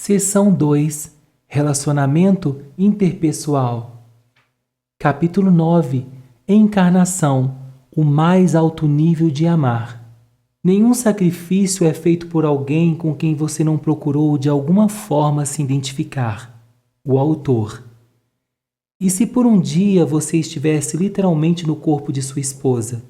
Seção 2. Relacionamento interpessoal. Capítulo 9. Encarnação. O mais alto nível de amar. Nenhum sacrifício é feito por alguém com quem você não procurou de alguma forma se identificar. O autor. E se por um dia você estivesse literalmente no corpo de sua esposa?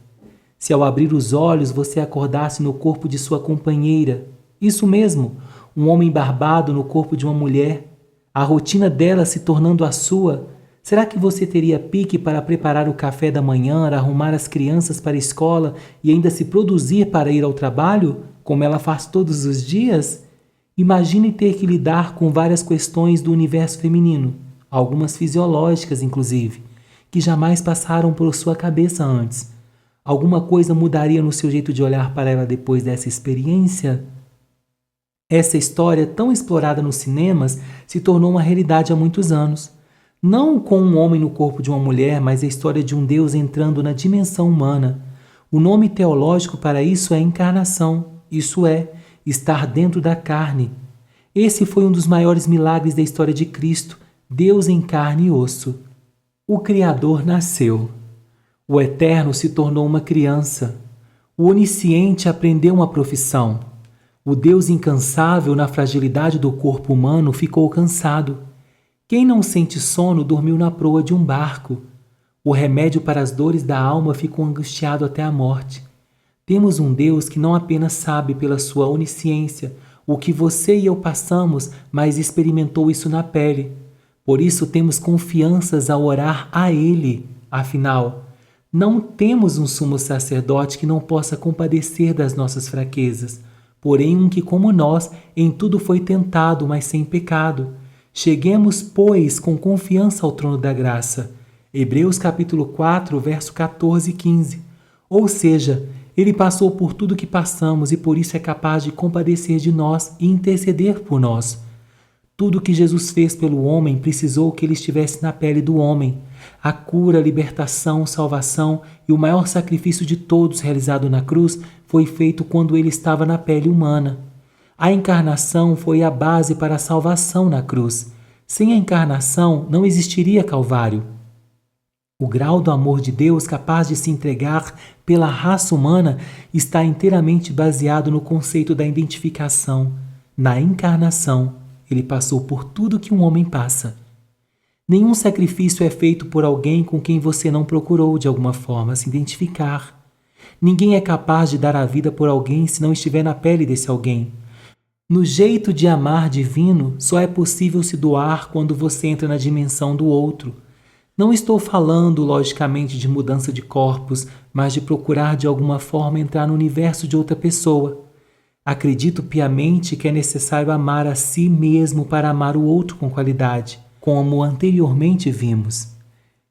Se ao abrir os olhos você acordasse no corpo de sua companheira? Isso mesmo, um homem barbado no corpo de uma mulher, a rotina dela se tornando a sua, será que você teria pique para preparar o café da manhã, arrumar as crianças para a escola e ainda se produzir para ir ao trabalho, como ela faz todos os dias? Imagine ter que lidar com várias questões do universo feminino, algumas fisiológicas inclusive, que jamais passaram por sua cabeça antes. Alguma coisa mudaria no seu jeito de olhar para ela depois dessa experiência? Essa história, tão explorada nos cinemas, se tornou uma realidade há muitos anos. Não com um homem no corpo de uma mulher, mas a história de um Deus entrando na dimensão humana. O nome teológico para isso é encarnação, isso é, estar dentro da carne. Esse foi um dos maiores milagres da história de Cristo, Deus em carne e osso. O Criador nasceu. O Eterno se tornou uma criança. O Onisciente aprendeu uma profissão. O Deus incansável na fragilidade do corpo humano ficou cansado. Quem não sente sono dormiu na proa de um barco. O remédio para as dores da alma ficou angustiado até a morte. Temos um Deus que não apenas sabe pela sua onisciência o que você e eu passamos, mas experimentou isso na pele. Por isso temos confianças ao orar a Ele. Afinal, não temos um sumo sacerdote que não possa compadecer das nossas fraquezas, porém um que, como nós, em tudo foi tentado, mas sem pecado. Cheguemos, pois, com confiança ao trono da graça. Hebreus capítulo 4, verso 14 e 15. Ou seja, ele passou por tudo que passamos e por isso é capaz de compadecer de nós e interceder por nós. Tudo que Jesus fez pelo homem precisou que ele estivesse na pele do homem. A cura, libertação, salvação e o maior sacrifício de todos realizado na cruz foi feito quando ele estava na pele humana. A encarnação foi a base para a salvação na cruz. Sem a encarnação não existiria Calvário. O grau do amor de Deus capaz de se entregar pela raça humana está inteiramente baseado no conceito da identificação. Na encarnação, ele passou por tudo que um homem passa. Nenhum sacrifício é feito por alguém com quem você não procurou de alguma forma se identificar. Ninguém é capaz de dar a vida por alguém se não estiver na pele desse alguém. No jeito de amar divino, só é possível se doar quando você entra na dimensão do outro. Não estou falando, logicamente, de mudança de corpos, mas de procurar de alguma forma entrar no universo de outra pessoa. Acredito piamente que é necessário amar a si mesmo para amar o outro com qualidade, como anteriormente vimos.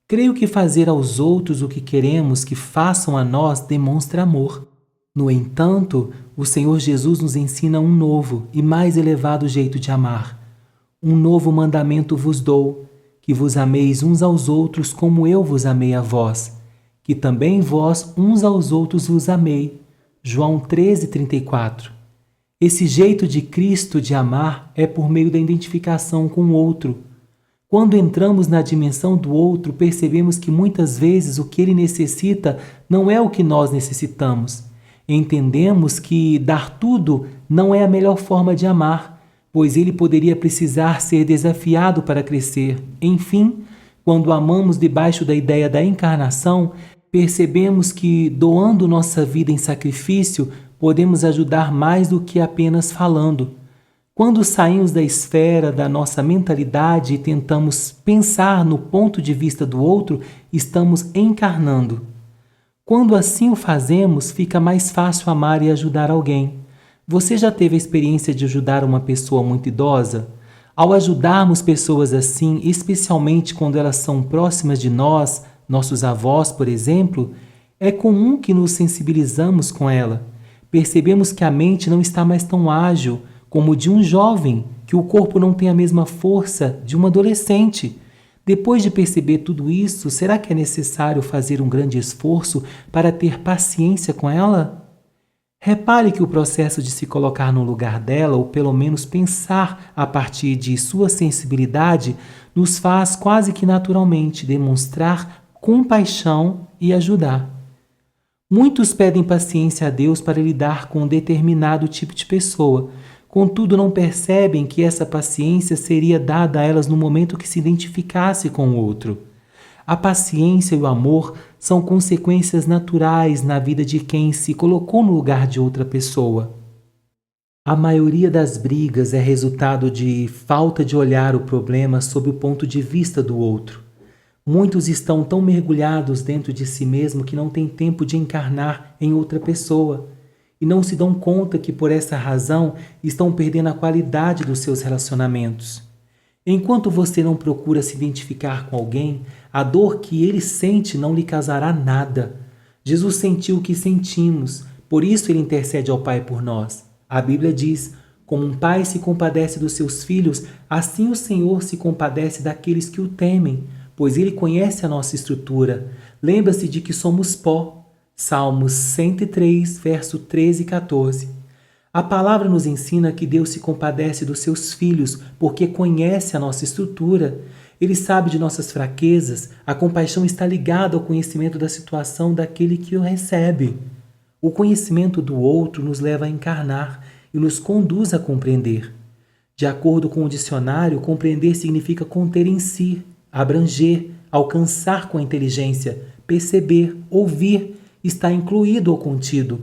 Creio que fazer aos outros o que queremos que façam a nós demonstra amor. No entanto, o Senhor Jesus nos ensina um novo e mais elevado jeito de amar. Um novo mandamento vos dou, que vos ameis uns aos outros como eu vos amei a vós, que também vós uns aos outros vos amei. João 13:34. Esse jeito de Cristo de amar é por meio da identificação com o outro. Quando entramos na dimensão do outro, percebemos que muitas vezes o que ele necessita não é o que nós necessitamos. Entendemos que dar tudo não é a melhor forma de amar, pois ele poderia precisar ser desafiado para crescer. Enfim, quando amamos debaixo da ideia da encarnação, percebemos que, doando nossa vida em sacrifício, podemos ajudar mais do que apenas falando. Quando saímos da esfera da nossa mentalidade e tentamos pensar no ponto de vista do outro, estamos encarnando. Quando assim o fazemos, fica mais fácil amar e ajudar alguém. Você já teve a experiência de ajudar uma pessoa muito idosa? Ao ajudarmos pessoas assim, especialmente quando elas são próximas de nós, nossos avós, por exemplo, é comum que nos sensibilizamos com ela. Percebemos que a mente não está mais tão ágil como de um jovem, que o corpo não tem a mesma força de um adolescente. Depois de perceber tudo isso, será que é necessário fazer um grande esforço para ter paciência com ela? Repare que o processo de se colocar no lugar dela, ou pelo menos pensar a partir de sua sensibilidade, nos faz quase que naturalmente demonstrar compaixão e ajudar. Muitos pedem paciência a Deus para lidar com um determinado tipo de pessoa, contudo não percebem que essa paciência seria dada a elas no momento que se identificasse com o outro. A paciência e o amor são consequências naturais na vida de quem se colocou no lugar de outra pessoa. A maioria das brigas é resultado de falta de olhar o problema sob o ponto de vista do outro. Muitos estão tão mergulhados dentro de si mesmo que não têm tempo de encarnar em outra pessoa e não se dão conta que por essa razão estão perdendo a qualidade dos seus relacionamentos. Enquanto você não procura se identificar com alguém, a dor que ele sente não lhe causará nada. Jesus sentiu o que sentimos, por isso ele intercede ao Pai por nós. A Bíblia diz: como um pai se compadece dos seus filhos, assim o Senhor se compadece daqueles que o temem, pois ele conhece a nossa estrutura. Lembra-se de que somos pó. Salmos 103, verso 13 e 14. A palavra nos ensina que Deus se compadece dos seus filhos porque conhece a nossa estrutura. Ele sabe de nossas fraquezas. A compaixão está ligada ao conhecimento da situação daquele que o recebe. O conhecimento do outro nos leva a encarnar e nos conduz a compreender. De acordo com o dicionário, compreender significa conter em si, abranger, alcançar com a inteligência, perceber, ouvir, está incluído ou contido.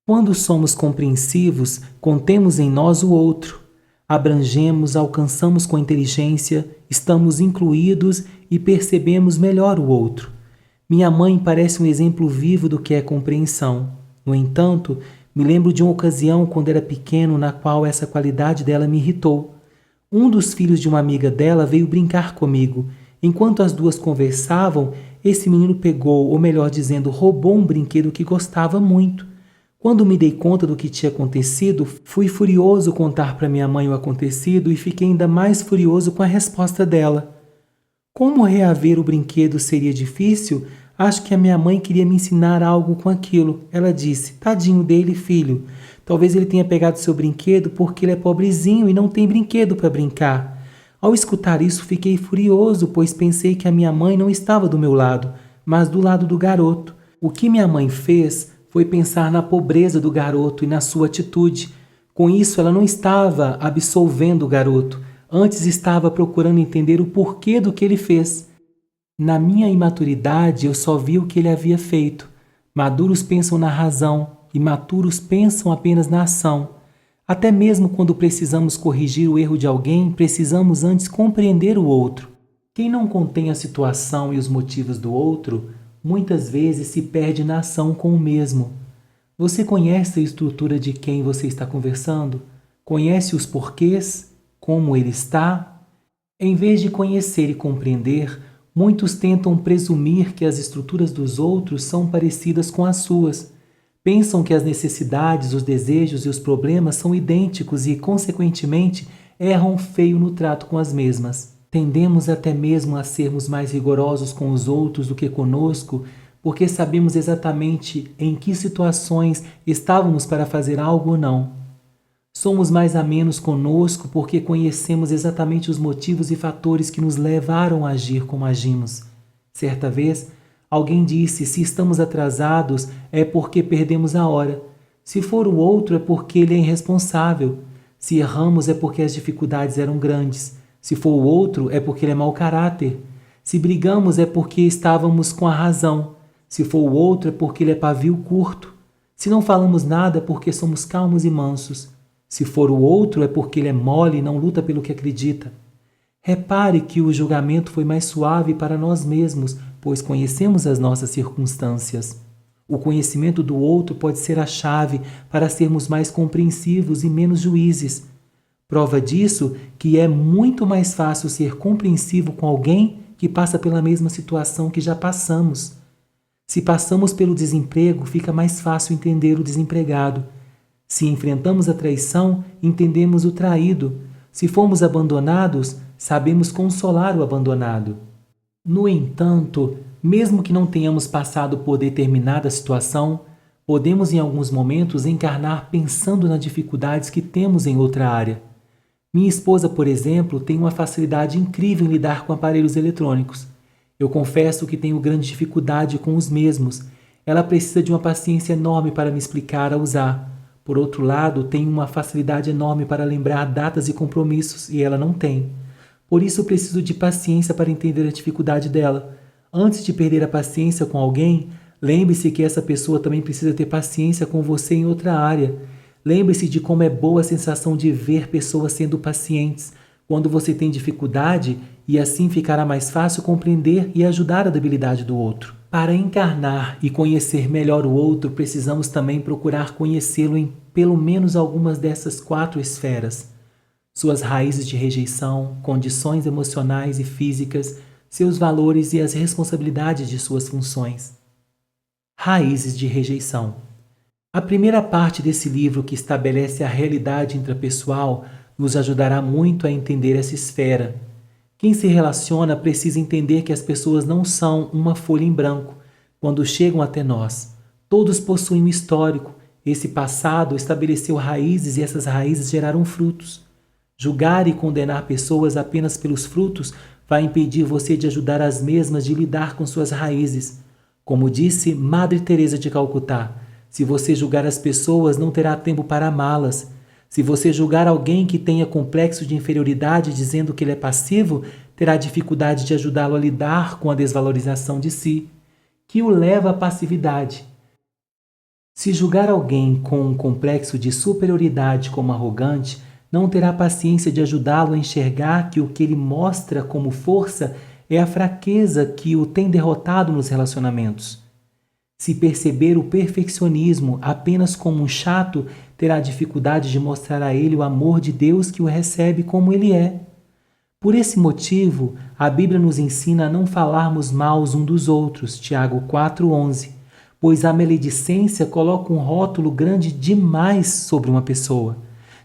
Quando somos compreensivos, contemos em nós o outro, abrangemos, alcançamos com inteligência, estamos incluídos e percebemos melhor o outro. Minha mãe parece um exemplo vivo do que é compreensão. No entanto, me lembro de uma ocasião quando era pequeno na qual essa qualidade dela me irritou. Um dos filhos de uma amiga dela veio brincar comigo. Enquanto as duas conversavam, esse menino pegou, ou melhor dizendo, roubou um brinquedo que gostava muito. Quando me dei conta do que tinha acontecido, fui furioso contar para minha mãe o acontecido e fiquei ainda mais furioso com a resposta dela. Como reaver o brinquedo seria difícil, acho que a minha mãe queria me ensinar algo com aquilo. Ela disse: tadinho dele, filho. Talvez ele tenha pegado seu brinquedo porque ele é pobrezinho e não tem brinquedo para brincar. Ao escutar isso, fiquei furioso, pois pensei que a minha mãe não estava do meu lado, mas do lado do garoto. O que minha mãe fez foi pensar na pobreza do garoto e na sua atitude. Com isso, ela não estava absolvendo o garoto, antes estava procurando entender o porquê do que ele fez. Na minha imaturidade, eu só vi o que ele havia feito. Maduros pensam na razão, imaturos pensam apenas na ação. Até mesmo quando precisamos corrigir o erro de alguém, precisamos antes compreender o outro. Quem não contém a situação e os motivos do outro, muitas vezes se perde na ação com o mesmo. Você conhece a estrutura de quem você está conversando? Conhece os porquês? Como ele está? Em vez de conhecer e compreender, muitos tentam presumir que as estruturas dos outros são parecidas com as suas. Pensam que as necessidades, os desejos e os problemas são idênticos e, consequentemente, erram feio no trato com as mesmas. Tendemos até mesmo a sermos mais rigorosos com os outros do que conosco, porque sabemos exatamente em que situações estávamos para fazer algo ou não. Somos mais amenos conosco porque conhecemos exatamente os motivos e fatores que nos levaram a agir como agimos. Certa vez, alguém disse: se estamos atrasados é porque perdemos a hora. Se for o outro é porque ele é irresponsável. Se erramos é porque as dificuldades eram grandes. Se for o outro, é porque ele é mau caráter. Se brigamos, é porque estávamos com a razão. Se for o outro, é porque ele é pavio curto. Se não falamos nada, é porque somos calmos e mansos. Se for o outro, é porque ele é mole e não luta pelo que acredita. Repare que o julgamento foi mais suave para nós mesmos, pois conhecemos as nossas circunstâncias. O conhecimento do outro pode ser a chave para sermos mais compreensivos e menos juízes. Prova disso que é muito mais fácil ser compreensivo com alguém que passa pela mesma situação que já passamos. Se passamos pelo desemprego, fica mais fácil entender o desempregado. Se enfrentamos a traição, entendemos o traído. Se fomos abandonados, sabemos consolar o abandonado. No entanto, mesmo que não tenhamos passado por determinada situação, Podemos, em alguns momentos, encarnar pensando nas dificuldades que temos em outra área. Minha esposa, por exemplo, tem uma facilidade incrível em lidar com aparelhos eletrônicos. Eu confesso que tenho grande dificuldade com os mesmos. Ela precisa de uma paciência enorme para me explicar a usar. Por outro lado, tenho uma facilidade enorme para lembrar datas e compromissos, e ela não tem. Por isso, preciso de paciência para entender a dificuldade dela. Antes de perder a paciência com alguém, lembre-se que essa pessoa também precisa ter paciência com você em outra área. Lembre-se de como é boa a sensação de ver pessoas sendo pacientes quando você tem dificuldade, e assim ficará mais fácil compreender e ajudar a debilidade do outro. Para encarnar e conhecer melhor o outro, precisamos também procurar conhecê-lo em pelo menos algumas dessas 4 esferas: suas raízes de rejeição, condições emocionais e físicas, seus valores e as responsabilidades de suas funções. Raízes de rejeição. A primeira parte desse livro, que estabelece a realidade intrapessoal, nos ajudará muito a entender essa esfera. Quem se relaciona precisa entender que as pessoas não são uma folha em branco quando chegam até nós. Todos possuem um histórico. Esse passado estabeleceu raízes e essas raízes geraram frutos. Julgar e condenar pessoas apenas pelos frutos vai impedir você de ajudar as mesmas de lidar com suas raízes. Como disse Madre Teresa de Calcutá, se você julgar as pessoas, não terá tempo para amá-las. Se você julgar alguém que tenha complexo de inferioridade dizendo que ele é passivo, terá dificuldade de ajudá-lo a lidar com a desvalorização de si, que o leva à passividade. Se julgar alguém com um complexo de superioridade como arrogante, não terá paciência de ajudá-lo a enxergar que o que ele mostra como força é a fraqueza que o tem derrotado nos relacionamentos. Se perceber o perfeccionismo apenas como um chato, terá dificuldade de mostrar a ele o amor de Deus que o recebe como ele é. Por esse motivo, a Bíblia nos ensina a não falarmos mal uns dos outros, Tiago 4,11, pois a maledicência coloca um rótulo grande demais sobre uma pessoa,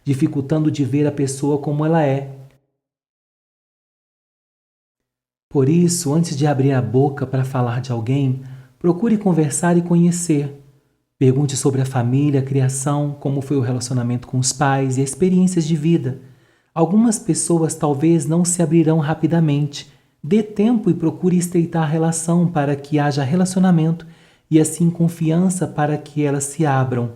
dificultando de ver a pessoa como ela é. Por isso, antes de abrir a boca para falar de alguém, procure conversar e conhecer. Pergunte sobre a família, a criação, como foi o relacionamento com os pais e experiências de vida. Algumas pessoas talvez não se abrirão rapidamente. Dê tempo e procure estreitar a relação para que haja relacionamento e assim confiança para que elas se abram.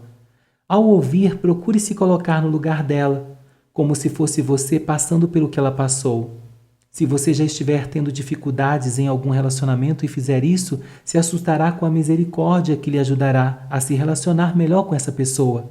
Ao ouvir, procure se colocar no lugar dela, como se fosse você passando pelo que ela passou. Se você já estiver tendo dificuldades em algum relacionamento e fizer isso, se assustará com a misericórdia que lhe ajudará a se relacionar melhor com essa pessoa.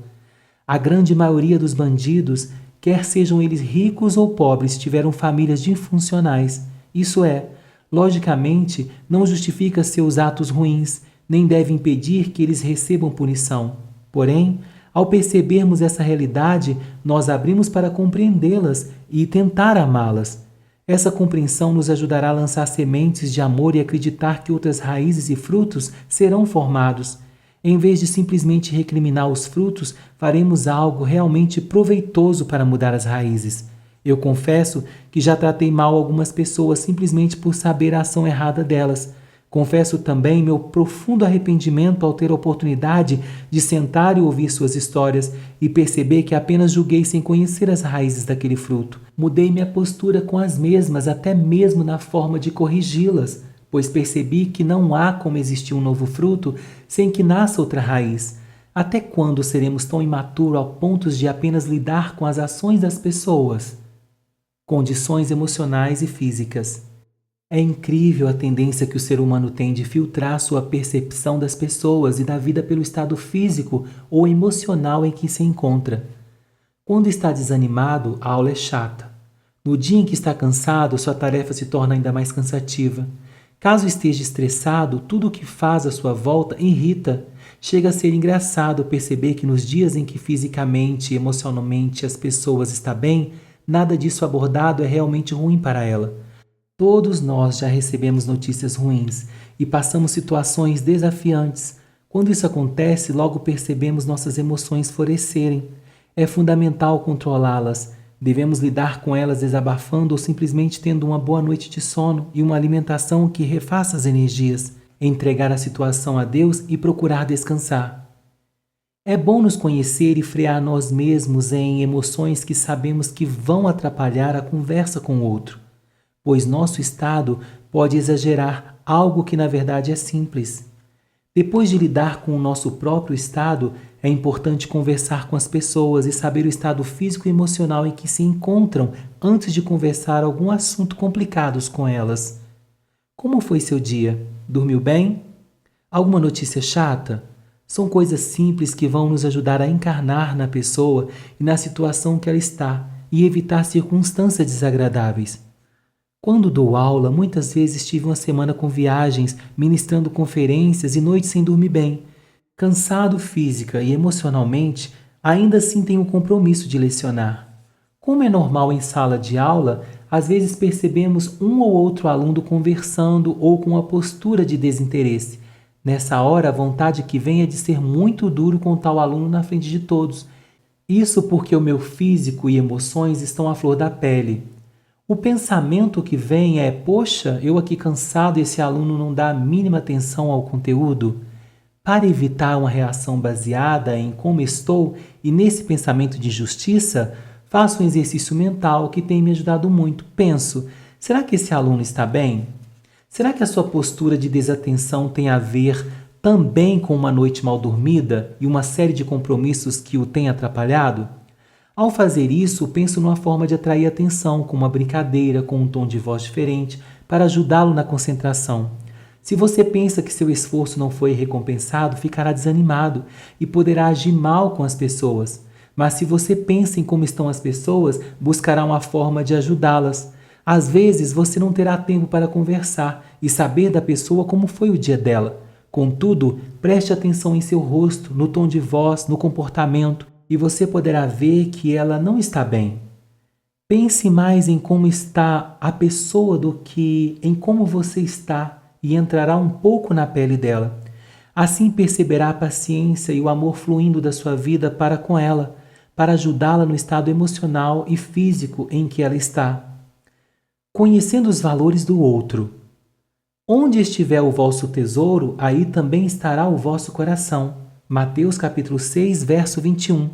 A grande maioria dos bandidos, quer sejam eles ricos ou pobres, tiveram famílias disfuncionais. Isso é, logicamente, não justifica seus atos ruins, nem deve impedir que eles recebam punição. Porém, ao percebermos essa realidade, nós abrimos para compreendê-las e tentar amá-las. Essa compreensão nos ajudará a lançar sementes de amor e acreditar que outras raízes e frutos serão formados. Em vez de simplesmente recriminar os frutos, faremos algo realmente proveitoso para mudar as raízes. Eu confesso que já tratei mal algumas pessoas simplesmente por saber a ação errada delas. Confesso também meu profundo arrependimento ao ter a oportunidade de sentar e ouvir suas histórias e perceber que apenas julguei sem conhecer as raízes daquele fruto. Mudei minha postura com as mesmas, até mesmo na forma de corrigi-las, pois percebi que não há como existir um novo fruto sem que nasça outra raiz. Até quando seremos tão imaturos ao ponto de apenas lidar com as ações das pessoas? Condições emocionais e físicas. É incrível a tendência que o ser humano tem de filtrar sua percepção das pessoas e da vida pelo estado físico ou emocional em que se encontra. Quando está desanimado, a aula é chata. No dia em que está cansado, sua tarefa se torna ainda mais cansativa. Caso esteja estressado, tudo o que faz à sua volta irrita. Chega a ser engraçado perceber que nos dias em que fisicamente e emocionalmente as pessoas estão bem, nada disso abordado é realmente ruim para ela. Todos nós já recebemos notícias ruins e passamos situações desafiantes. Quando isso acontece, logo percebemos nossas emoções florescerem. É fundamental controlá-las. Devemos lidar com elas desabafando ou simplesmente tendo uma boa noite de sono e uma alimentação que refaça as energias. Entregar a situação a Deus e procurar descansar. É bom nos conhecer e frear nós mesmos em emoções que sabemos que vão atrapalhar a conversa com o outro, pois nosso estado pode exagerar algo que na verdade é simples. Depois de lidar com o nosso próprio estado, é importante conversar com as pessoas e saber o estado físico e emocional em que se encontram antes de conversar algum assunto complicado com elas. Como foi seu dia? Dormiu bem? Alguma notícia chata? São coisas simples que vão nos ajudar a encarnar na pessoa e na situação que ela está e evitar circunstâncias desagradáveis. Quando dou aula, muitas vezes tive uma semana com viagens, ministrando conferências e noites sem dormir bem. Cansado física e emocionalmente, ainda assim tenho o compromisso de lecionar. Como é normal em sala de aula, às vezes percebemos um ou outro aluno conversando ou com uma postura de desinteresse. Nessa hora, a vontade que vem é de ser muito duro com tal aluno na frente de todos. Isso porque o meu físico e emoções estão à flor da pele. O pensamento que vem é: poxa, eu aqui cansado e esse aluno não dá a mínima atenção ao conteúdo. Para evitar uma reação baseada em como estou e nesse pensamento de justiça, faço um exercício mental que tem me ajudado muito. Penso: será que esse aluno está bem? Será que a sua postura de desatenção tem a ver também com uma noite mal dormida e uma série de compromissos que o têm atrapalhado? Ao fazer isso, penso numa forma de atrair atenção, com uma brincadeira, com um tom de voz diferente, para ajudá-lo na concentração. Se você pensa que seu esforço não foi recompensado, ficará desanimado e poderá agir mal com as pessoas. Mas se você pensa em como estão as pessoas, buscará uma forma de ajudá-las. Às vezes você não terá tempo para conversar e saber da pessoa como foi o dia dela. Contudo, preste atenção em seu rosto, no tom de voz, no comportamento, e você poderá ver que ela não está bem. Pense mais em como está a pessoa do que em como você está e entrará um pouco na pele dela. Assim perceberá a paciência e o amor fluindo da sua vida para com ela, para ajudá-la no estado emocional e físico em que ela está. Conhecendo os valores do outro. Onde estiver o vosso tesouro, aí também estará o vosso coração. Mateus capítulo 6, verso 21.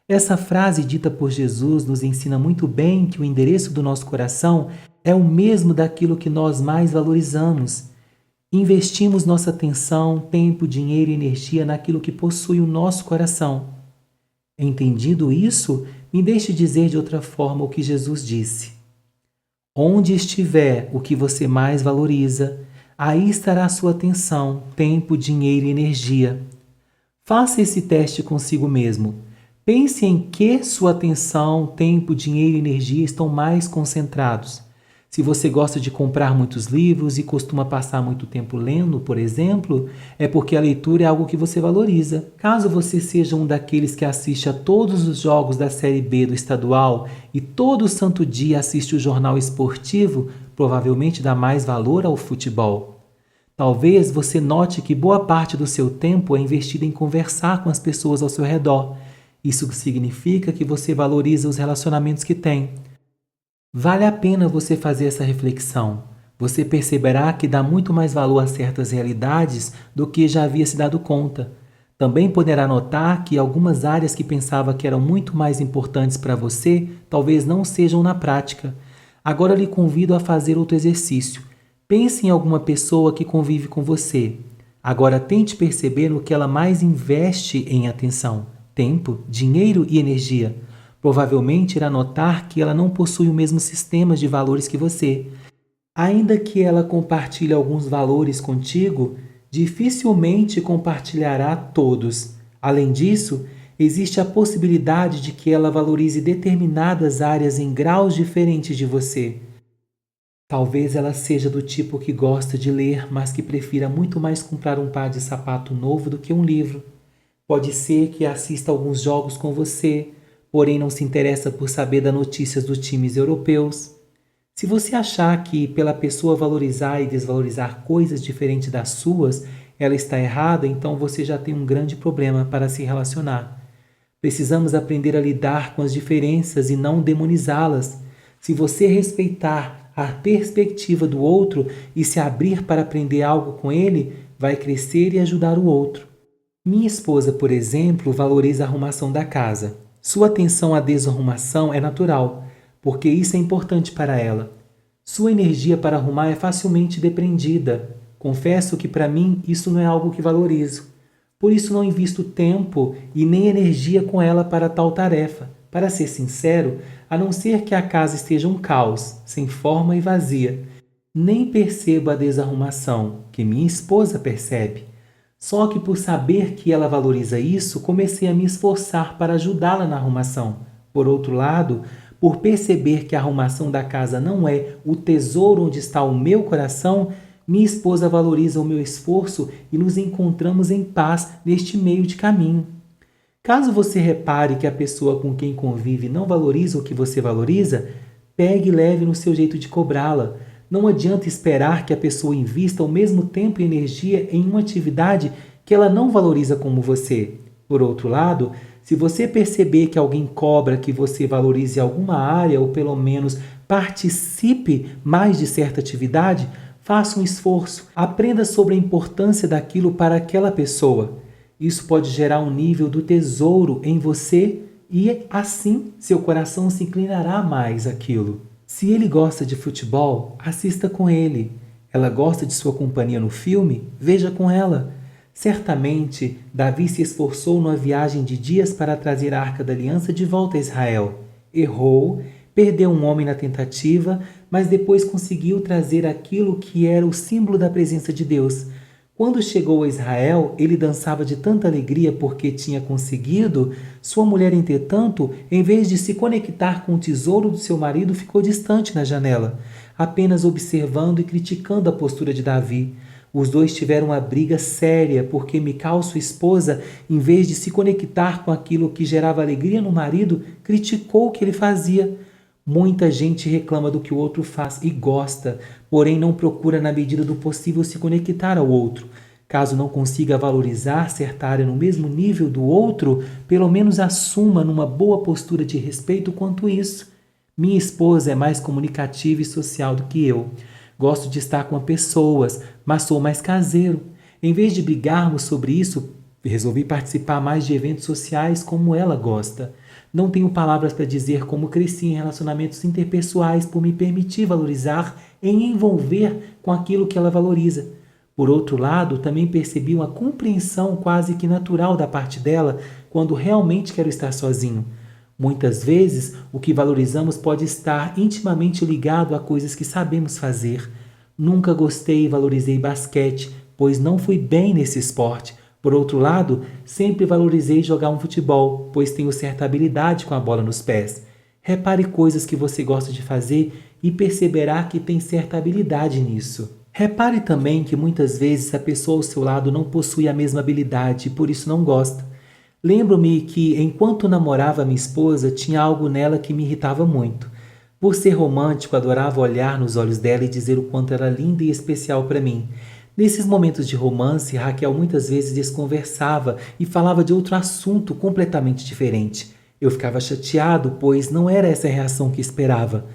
Essa frase dita por Jesus nos ensina muito bem que o endereço do nosso coração é o mesmo daquilo que nós mais valorizamos. Investimos nossa atenção, tempo, dinheiro e energia naquilo que possui o nosso coração. Entendido isso, me deixe dizer de outra forma o que Jesus disse. Onde estiver o que você mais valoriza, aí estará sua atenção, tempo, dinheiro e energia. Faça esse teste consigo mesmo. Pense em que sua atenção, tempo, dinheiro e energia estão mais concentrados. Se você gosta de comprar muitos livros e costuma passar muito tempo lendo, por exemplo, é porque a leitura é algo que você valoriza. Caso você seja um daqueles que assiste a todos os jogos da Série B do estadual e todo santo dia assiste o jornal esportivo, provavelmente dá mais valor ao futebol. Talvez você note que boa parte do seu tempo é investido em conversar com as pessoas ao seu redor. Isso significa que você valoriza os relacionamentos que tem. Vale a pena você fazer essa reflexão. Você perceberá que dá muito mais valor a certas realidades do que já havia se dado conta. Também poderá notar que algumas áreas que pensava que eram muito mais importantes para você, talvez não sejam na prática. Agora lhe convido a fazer outro exercício. Pense em alguma pessoa que convive com você. Agora tente perceber no que ela mais investe em atenção, tempo, dinheiro e energia. Provavelmente irá notar que ela não possui o mesmo sistema de valores que você. Ainda que ela compartilhe alguns valores contigo, dificilmente compartilhará todos. Além disso, existe a possibilidade de que ela valorize determinadas áreas em graus diferentes de você. Talvez ela seja do tipo que gosta de ler, mas que prefira muito mais comprar um par de sapato novo do que um livro. Pode ser que assista alguns jogos com você, porém não se interessa por saber das notícias dos times europeus. Se você achar que pela pessoa valorizar e desvalorizar coisas diferentes das suas, ela está errada, então você já tem um grande problema para se relacionar. Precisamos aprender a lidar com as diferenças e não demonizá-las. Se você respeitar a perspectiva do outro e se abrir para aprender algo com ele, vai crescer e ajudar o outro. Minha esposa, por exemplo, valoriza a arrumação da casa. Sua atenção à desarrumação é natural, porque isso é importante para ela. Sua energia para arrumar é facilmente depreendida. Confesso que para mim isso não é algo que valorizo. Por isso não invisto tempo e nem energia com ela para tal tarefa. Para ser sincero, a não ser que a casa esteja um caos, sem forma e vazia, nem percebo a desarrumação, que minha esposa percebe. Só que por saber que ela valoriza isso, comecei a me esforçar para ajudá-la na arrumação. Por outro lado, por perceber que a arrumação da casa não é o tesouro onde está o meu coração, minha esposa valoriza o meu esforço e nos encontramos em paz neste meio de caminho. Caso você repare que a pessoa com quem convive não valoriza o que você valoriza, pegue leve no seu jeito de cobrá-la. Não adianta esperar que a pessoa invista o mesmo tempo e energia em uma atividade que ela não valoriza como você. Por outro lado, se você perceber que alguém cobra que você valorize alguma área ou pelo menos participe mais de certa atividade, faça um esforço, aprenda sobre a importância daquilo para aquela pessoa. Isso pode gerar um nível do tesouro em você e assim seu coração se inclinará mais àquilo. Se ele gosta de futebol, assista com ele. Ela gosta de sua companhia no filme? Veja com ela. Certamente, Davi se esforçou numa viagem de dias para trazer a Arca da Aliança de volta a Israel. Errou, perdeu um homem na tentativa, mas depois conseguiu trazer aquilo que era o símbolo da presença de Deus. Quando chegou a Israel, ele dançava de tanta alegria porque tinha conseguido. Sua mulher, entretanto, em vez de se conectar com o tesouro do seu marido, ficou distante na janela, apenas observando e criticando a postura de Davi. Os dois tiveram uma briga séria porque Mical, sua esposa, em vez de se conectar com aquilo que gerava alegria no marido, criticou o que ele fazia. Muita gente reclama do que o outro faz e gosta, porém não procura na medida do possível se conectar ao outro. Caso não consiga valorizar certa área no mesmo nível do outro, pelo menos assuma numa boa postura de respeito quanto isso. Minha esposa é mais comunicativa e social do que eu. Gosto de estar com pessoas, mas sou mais caseiro. Em vez de brigarmos sobre isso, resolvi participar mais de eventos sociais como ela gosta. Não tenho palavras para dizer como cresci em relacionamentos interpessoais por me permitir valorizar e envolver com aquilo que ela valoriza. Por outro lado, também percebi uma compreensão quase que natural da parte dela quando realmente quero estar sozinho. Muitas vezes, o que valorizamos pode estar intimamente ligado a coisas que sabemos fazer. Nunca gostei e valorizei basquete, pois não fui bem nesse esporte. Por outro lado, sempre valorizei jogar um futebol, pois tenho certa habilidade com a bola nos pés. Repare coisas que você gosta de fazer e perceberá que tem certa habilidade nisso. Repare também que muitas vezes a pessoa ao seu lado não possui a mesma habilidade e por isso não gosta. Lembro-me que, enquanto namorava minha esposa, tinha algo nela que me irritava muito. Por ser romântico, adorava olhar nos olhos dela e dizer o quanto era linda e especial para mim. Nesses momentos de romance, Raquel muitas vezes desconversava e falava de outro assunto completamente diferente. Eu ficava chateado, pois não era essa a reação que esperava.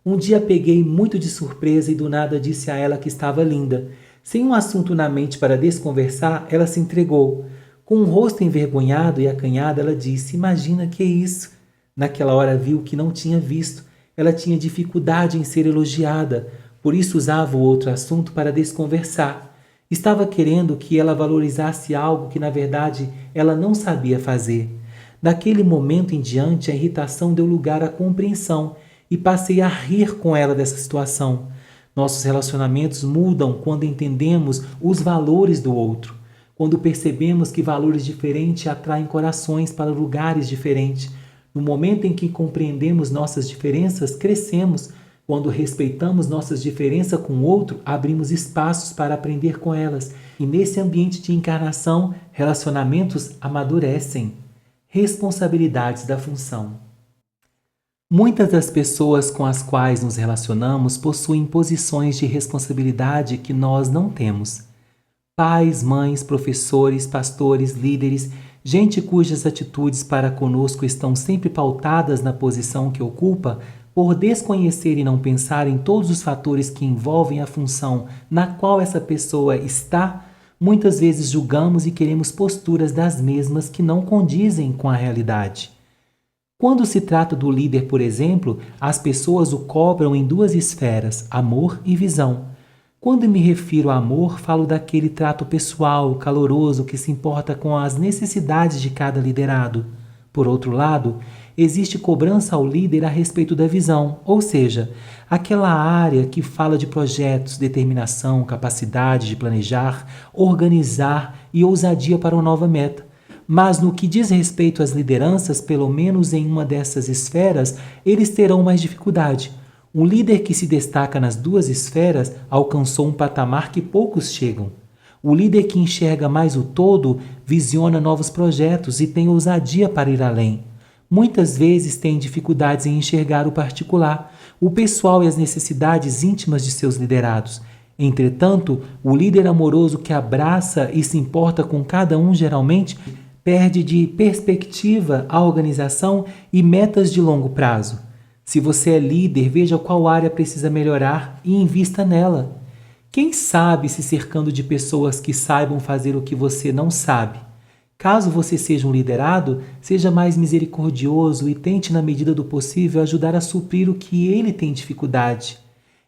Um dia peguei muito de surpresa e do nada disse a ela que estava linda. Sem um assunto na mente para desconversar, ela se entregou. Com um rosto envergonhado e acanhado, ela disse: "Imagina que é isso." Naquela hora viu que não tinha visto. Ela tinha dificuldade em ser elogiada. Por isso usava o outro assunto para desconversar. Estava querendo que ela valorizasse algo que, na verdade, ela não sabia fazer. Daquele momento em diante, a irritação deu lugar à compreensão e passei a rir com ela dessa situação. Nossos relacionamentos mudam quando entendemos os valores do outro, quando percebemos que valores diferentes atraem corações para lugares diferentes. No momento em que compreendemos nossas diferenças, crescemos. Quando respeitamos nossas diferenças com o outro, abrimos espaços para aprender com elas. E nesse ambiente de encarnação, relacionamentos amadurecem. Responsabilidades da função. Muitas das pessoas com as quais nos relacionamos possuem posições de responsabilidade que nós não temos. Pais, mães, professores, pastores, líderes, gente cujas atitudes para conosco estão sempre pautadas na posição que ocupa, por desconhecer e não pensar em todos os fatores que envolvem a função na qual essa pessoa está, Muitas vezes julgamos e queremos posturas das mesmas que não condizem com a realidade. Quando se trata do líder, por exemplo, as pessoas o cobram em duas esferas, amor e visão. Quando me refiro a amor, falo daquele trato pessoal, caloroso, que se importa com as necessidades de cada liderado. Por outro lado, existe cobrança ao líder a respeito da visão, ou seja, aquela área que fala de projetos, determinação, capacidade de planejar, organizar e ousadia para uma nova meta. Mas no que diz respeito às lideranças, pelo menos em uma dessas esferas, eles terão mais dificuldade. Um líder que se destaca nas duas esferas alcançou um patamar que poucos chegam. O líder que enxerga mais o todo visiona novos projetos e tem ousadia para ir além. Muitas vezes tem dificuldades em enxergar o particular, o pessoal e as necessidades íntimas de seus liderados. Entretanto, o líder amoroso que abraça e se importa com cada um geralmente perde de perspectiva a organização e metas de longo prazo. Se você é líder, veja qual área precisa melhorar e invista nela. Quem sabe se cercando de pessoas que saibam fazer o que você não sabe. Caso você seja um liderado, seja mais misericordioso e tente, na medida do possível, ajudar a suprir o que ele tem dificuldade.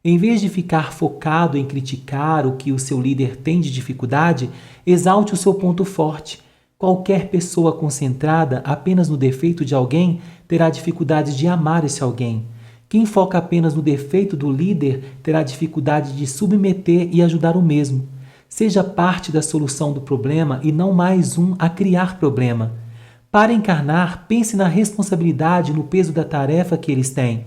Em vez de ficar focado em criticar o que o seu líder tem de dificuldade, exalte o seu ponto forte. Qualquer pessoa concentrada apenas no defeito de alguém terá dificuldade de amar esse alguém. Quem foca apenas no defeito do líder terá dificuldade de submeter e ajudar o mesmo. Seja parte da solução do problema e não mais um a criar problema. Para encarnar, pense na responsabilidade e no peso da tarefa que eles têm.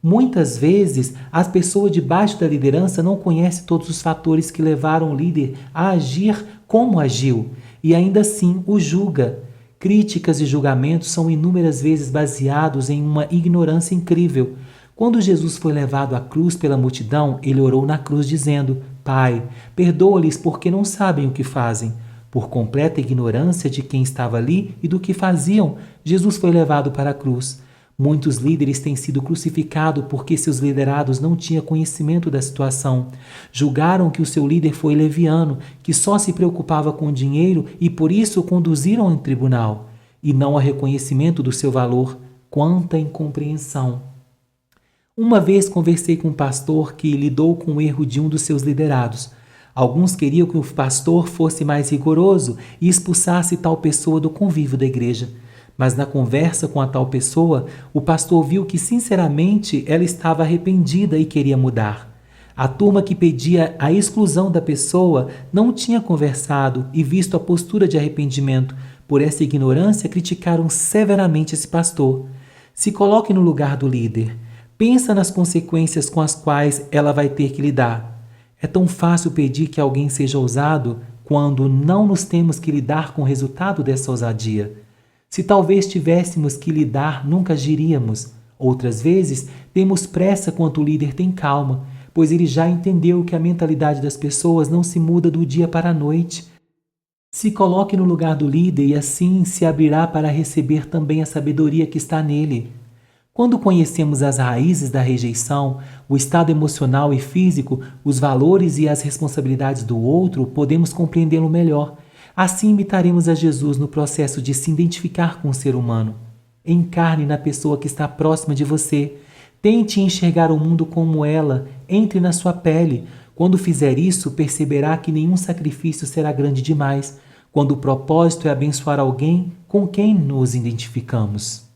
Muitas vezes, as pessoas debaixo da liderança não conhecem todos os fatores que levaram o líder a agir como agiu e ainda assim o julga. Críticas e julgamentos são inúmeras vezes baseados em uma ignorância incrível. Quando Jesus foi levado à cruz pela multidão, ele orou na cruz dizendo: Pai, perdoa-lhes porque não sabem o que fazem. Por completa ignorância de quem estava ali e do que faziam, Jesus foi levado para a cruz. Muitos líderes têm sido crucificados porque seus liderados não tinham conhecimento da situação. Julgaram que o seu líder foi leviano, que só se preocupava com o dinheiro e por isso o conduziram ao tribunal. E não há reconhecimento do seu valor. Quanta incompreensão! Uma vez conversei com um pastor que lidou com o erro de um dos seus liderados. Alguns queriam que o pastor fosse mais rigoroso e expulsasse tal pessoa do convívio da igreja. Mas na conversa com a tal pessoa, o pastor viu que sinceramente ela estava arrependida e queria mudar. A turma que pedia a exclusão da pessoa não tinha conversado e visto a postura de arrependimento. Por essa ignorância, criticaram severamente esse pastor. Se coloque no lugar do líder. Pensa nas consequências com as quais ela vai ter que lidar. É tão fácil pedir que alguém seja ousado quando não nos temos que lidar com o resultado dessa ousadia. Se talvez tivéssemos que lidar, nunca agiríamos. Outras vezes, temos pressa quanto o líder tem calma, pois ele já entendeu que a mentalidade das pessoas não se muda do dia para a noite. Se coloque no lugar do líder e assim se abrirá para receber também a sabedoria que está nele. Quando conhecemos as raízes da rejeição, o estado emocional e físico, os valores e as responsabilidades do outro, podemos compreendê-lo melhor. Assim imitaremos a Jesus no processo de se identificar com o ser humano. Encarne na pessoa que está próxima de você. Tente enxergar o mundo como ela, entre na sua pele. Quando fizer isso, perceberá que nenhum sacrifício será grande demais, quando o propósito é abençoar alguém com quem nos identificamos.